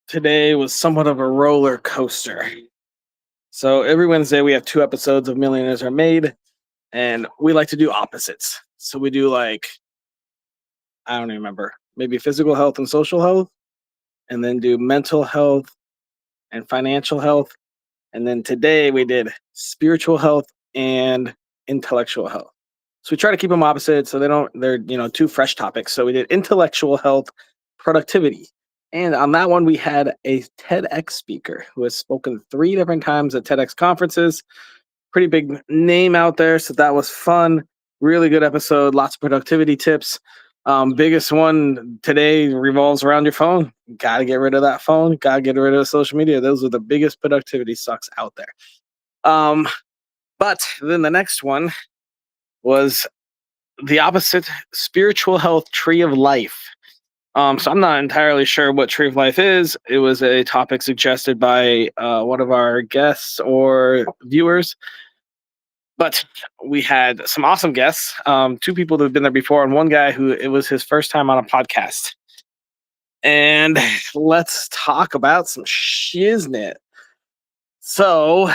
Today was somewhat of a roller coaster. So every Wednesday we have two episodes of Millionaires R Made, and we like to do opposites. So we do like I don't even remember, maybe physical health and social health, and then do mental health and financial health, and then today we did spiritual health and intellectual health. So we try to keep them opposite so they're two fresh topics. So we did intellectual health, productivity. And on that one, we had a TEDx speaker who has spoken three different times at TEDx conferences. Pretty big name out there. So that was fun. Really good episode. Lots of productivity tips. Biggest one today revolves around your phone. Got to get rid of that phone. Got to get rid of social media. Those are the biggest productivity sucks out there. But then the next one was the opposite, spiritual health tree of life. So I'm not entirely sure what tree of life is. It was a topic suggested by one of our guests or viewers. But we had some awesome guests. Two people that have been there before, and one guy who it was his first time on a podcast. And let's talk about some shiznit. So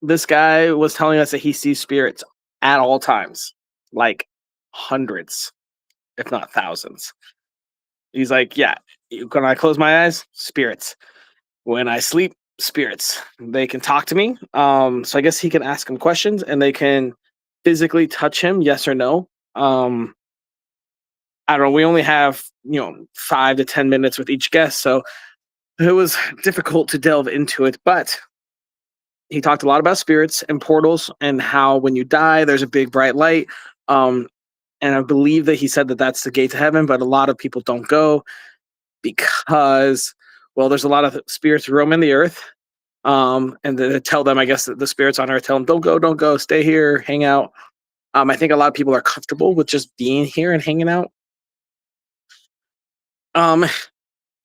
this guy was telling us that he sees spirits at all times, like hundreds, if not thousands. He's like, yeah, when I close my eyes, spirits. When I sleep, spirits. They can talk to me. So I guess he can ask him questions and they can physically touch him, yes or no. I don't know. We only have, 5 to 10 minutes with each guest. So it was difficult to delve into it, but he talked a lot about spirits and portals and how when you die, there's a big bright light. And I believe that he said that that's the gate to heaven, but a lot of people don't go because, well, there's a lot of spirits roaming the earth. And they tell them, I guess, that the spirits on earth tell them, don't go, stay here, hang out. I think a lot of people are comfortable with just being here and hanging out. Um,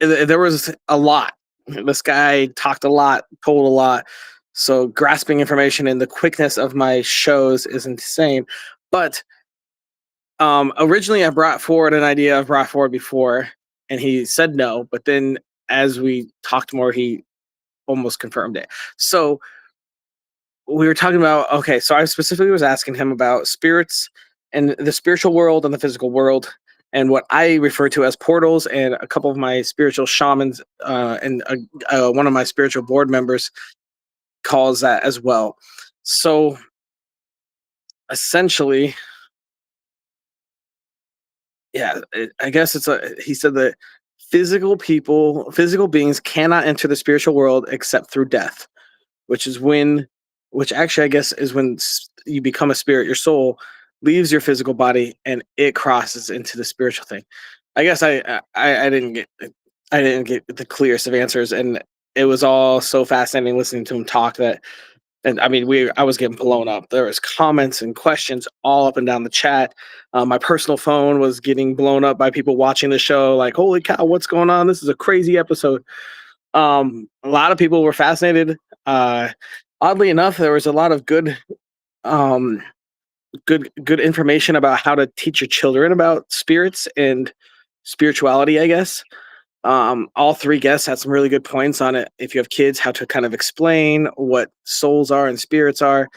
there was a lot. This guy talked a lot, told a lot. So grasping information and the quickness of my shows is insane. But originally I brought forward an idea I've brought forward before, and he said no. But then as we talked more, he almost confirmed it. So we were talking about, okay, so I specifically was asking him about spirits and the spiritual world and the physical world and what I refer to as portals, and a couple of my spiritual shamans and one of my spiritual board members calls that as well. So essentially, yeah, I guess he said that physical beings cannot enter the spiritual world except through death, which is which actually I guess is when you become a spirit, your soul leaves your physical body and it crosses into the spiritual thing. I guess I didn't get the clearest of answers, and it was all so fascinating listening to him talk that. And I mean, I was getting blown up. There was comments and questions all up and down the chat. My personal phone was getting blown up by people watching the show. Like, holy cow, what's going on? This is a crazy episode. A lot of people were fascinated. Oddly enough, there was a lot of um, good information about how to teach your children about spirits and spirituality, I guess. All three guests had some really good points on it. If you have kids, how to kind of explain what souls are and spirits are.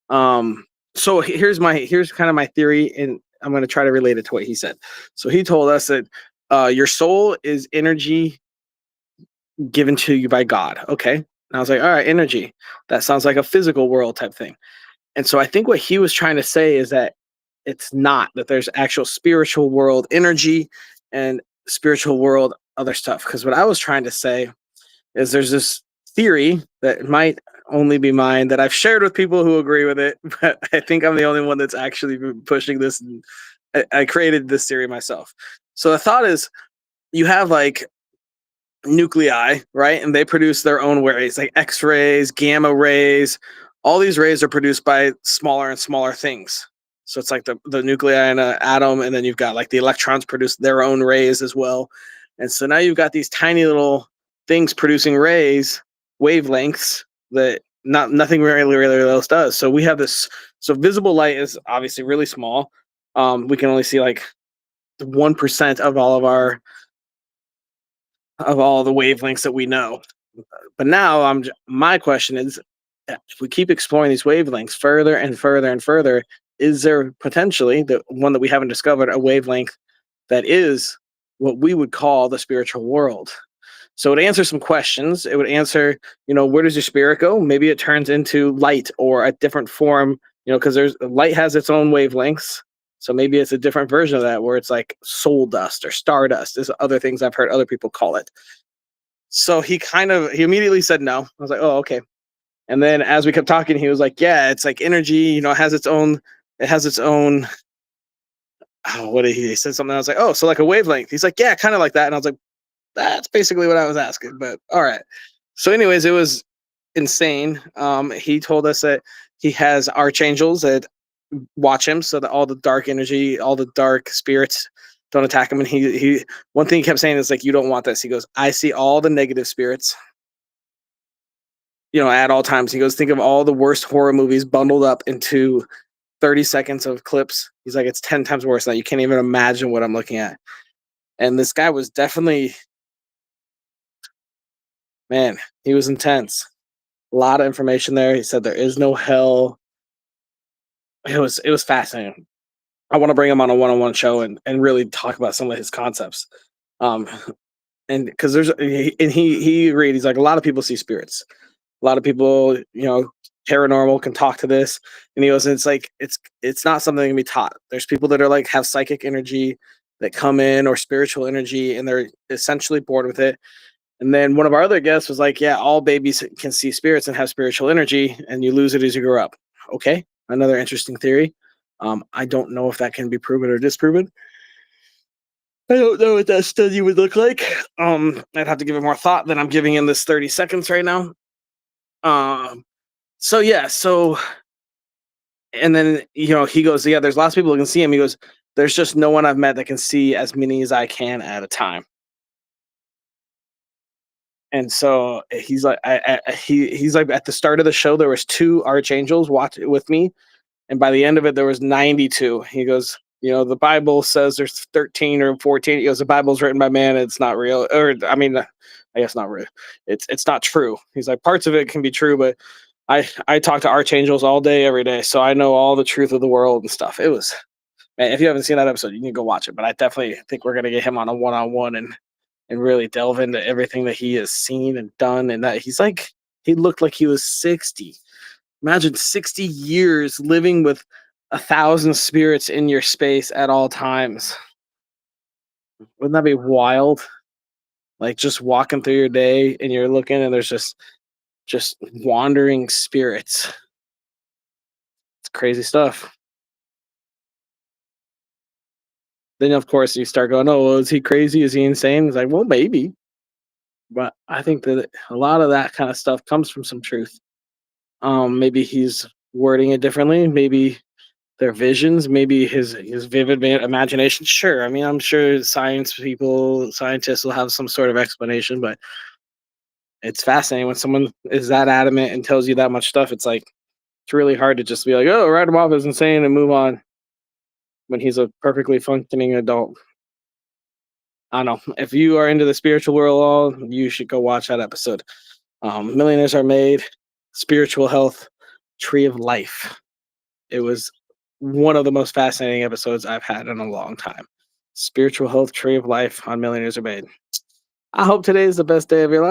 So here's kind of my theory, and I'm going to try to relate it to what he said. So he told us that your soul is energy given to you by God. Okay. And I was like, all right, energy. That sounds like a physical world type thing. And so I think what he was trying to say is that it's not that there's actual spiritual world energy and spiritual world other stuff. Because what I was trying to say is there's this theory that might only be mine that I've shared with people who agree with it, but I think I'm the only one that's actually been pushing this. And I created this theory myself. So the thought is you have like nuclei, right? And they produce their own rays, like X-rays, gamma rays. All these rays are produced by smaller and smaller things. So it's like the nuclei in an atom, and then you've got like the electrons produce their own rays as well. And so now you've got these tiny little things producing rays, wavelengths that nothing really else does. So we have this. So visible light is obviously really small. We can only see like 1% of all of our of all the wavelengths that we know. But now my question is, if we keep exploring these wavelengths further and further and further, is there potentially the one that we haven't discovered a wavelength that is what we would call the spiritual world? So it would answer some questions. It would answer, where does your spirit go? Maybe it turns into light or a different form, because there's light has its own wavelengths. So maybe it's a different version of that where it's like soul dust or stardust is other things I've heard other people call it. So he immediately said no. I was like, oh, okay. And then as we kept talking, he was like, yeah, it's like energy, it has its own, oh, what did he said something? I was like, oh, so like a wavelength. He's like, yeah, kind of like that. And I was like, that's basically what I was asking, but all right. So, anyways, it was insane. He told us that he has archangels that watch him, so that all the dark energy, all the dark spirits don't attack him. And he one thing he kept saying is like, you don't want this. He goes, I see all the negative spirits, at all times. He goes, think of all the worst horror movies bundled up into 30 seconds of clips. He's like, it's 10 times worse than that. You can't even imagine what I'm looking at. And this guy was definitely, man, he was intense. A lot of information there. He said there is no hell. It was fascinating. I want to bring him on a one-on-one show and really talk about some of his concepts. Um, and because he agreed. He's like, a lot of people see spirits. A lot of people, paranormal can talk to this. And he goes, it's like it's not something that can be taught. There's people that are like have psychic energy that come in or spiritual energy, and they're essentially born with it. And then one of our other guests was like, yeah, all babies can see spirits and have spiritual energy, and you lose it as you grow up. Okay, another interesting theory. I don't know if that can be proven or disproven. I don't know what that study would look like. I'd have to give it more thought than I'm giving in this 30 seconds right now. Um, so yeah, and then he goes, yeah, there's lots of people who can see him. He goes, there's just no one I've met that can see as many as I can at a time. And so he's like, he's like, at the start of the show, there was two archangels watching with me, and by the end of it, there was 92. He goes, the Bible says there's 13 or 14. He goes, the Bible's written by man, it's not real, or I mean, I guess not real. It's not true. He's like, parts of it can be true, but I talk to archangels all day, every day, so I know all the truth of the world and stuff. It was, man, if you haven't seen that episode, you can go watch it. But I definitely think we're gonna get him on a one-on-one and really delve into everything that he has seen and done. And that he looked like he was 60. Imagine 60 years living with 1,000 spirits in your space at all times. Wouldn't that be wild? Like just walking through your day and you're looking and there's just wandering spirits. It's crazy stuff. Then of course you start going, oh, well, is he crazy? Is he insane? It's like, well, maybe. But I think that a lot of that kind of stuff comes from some truth. Maybe he's wording it differently. Maybe their visions, maybe his vivid imagination. Sure, I mean, I'm sure scientists will have some sort of explanation, but it's fascinating when someone is that adamant and tells you that much stuff. It's like it's really hard to just be like, oh, write him off as insane and move on when he's a perfectly functioning adult. I don't know. If you are into the spiritual world at all, you should go watch that episode. Millionaires Are Made, Spiritual Health, Tree of Life. It was one of the most fascinating episodes I've had in a long time. Spiritual Health, Tree of Life on Millionaires Are Made. I hope today is the best day of your life.